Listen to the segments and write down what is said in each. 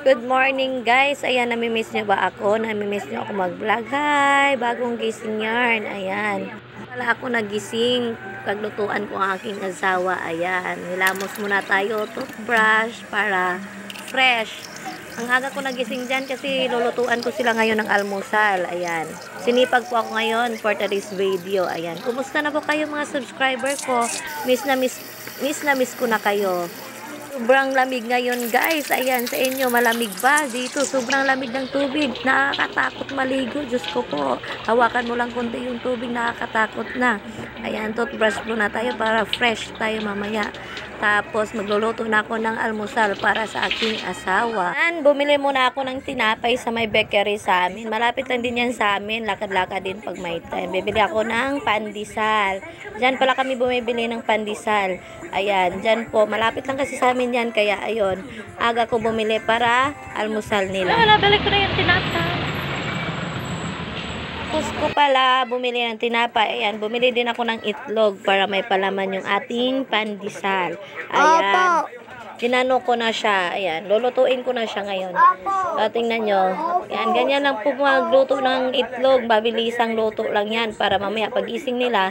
Good morning guys. Ayan, namimiss niyo ba ako? Namimiss niyo ako mag-vlog? Hi! Bagong gising yarn. Ayan. Wala ako nagising. Paglutuan ko ang aking asawa. Ayan. Nilamos muna tayo. Toothbrush para fresh. Ang aga ko nagising dyan kasi lulutuan ko sila ngayon ng almusal. Ayan. Sinipag po ako ngayon for today's video. Ayan. Kumusta na po kayo mga subscriber ko? Miss na miss ko na kayo. Sobrang lamig ngayon guys. Ayan, sa inyo malamig ba? Dito sobrang lamig ng tubig. Nakakatakot maligo. Diyos ko po. Hawakan mo lang konti yung tubig. Nakakatakot na. Ayan, toothbrush muna tayo para fresh tayo mamaya. Tapos magluluto na ako ng almusal para sa aking asawa. Ayan, bumili muna ako ng tinapay sa may bakery sa amin. Malapit lang din yan sa amin. Lakad-lakad din pag may time. Bibili ako ng pandesal. Diyan pala kami bumibili ng pandesal. Ayan, dyan po. Malapit lang kasi sa amin yan. Kaya ayun, aga ko bumili para almusal nila. Balik ko na yung tinapay. Tapos ko pala bumili ng tinapay. Ayan, bumili din ako ng itlog para may palaman yung ating pandesal. Ayan. Tinano ko na siya. Ayan, lulutuin ko na siya ngayon. Tingnan nyo. Ayan, ganyan lang po magluto ng itlog. Mabilisang luto lang yan para mamaya pagising nila.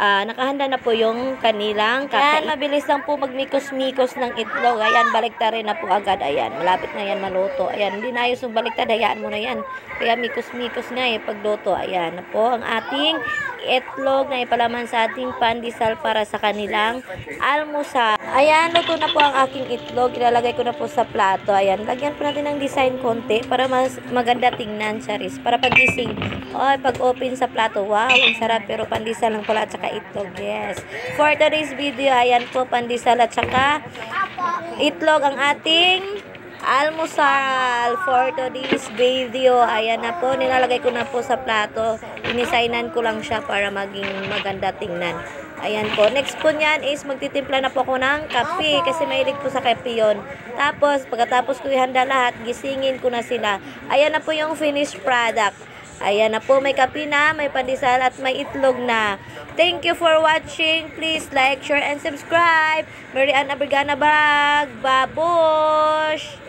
Nakahanda na po yung kanilang kakain. Ayan, mabilis lang po magmikos-mikos ng itlog. Ayan, baliktad rin na po agad. Ayan, malapit na yan maluto. Ayan, hindi na ayos yung baliktad. Hayaan mo na yan. Kaya mikos-mikos nga pagluto. Ayan na po ang ating itlog na ipalaman sa ating pandesal para sa kanilang almusal. Ayan, luto na po ang aking itlog. Ilalagay ko na po sa plato. Ayan, lagyan po natin ng design konti para mas maganda tingnan, charis. Para pagising. Pag open sa plato, wow, ang sarap. Pero pandesal lang pala at saka itlog. Yes. For today's video, ayan po, pandesal at saka itlog ang ating almusal for today's video. Ayan na po, nilalagay ko na po sa plato. Inisainan ko lang siya para maging maganda tingnan. Ayan po. Next po niyan is magtitimpla na po ako ng kape kasi mahilig po sa kape yun. Tapos, pagkatapos ko ihanda lahat, gisingin ko na sila. Ayan na po yung finished product. Ayan na po, may kape na, may pandesal at may itlog na. Thank you for watching. Please like, share, and subscribe. Mary Ann Abrigana Vlog. Babush!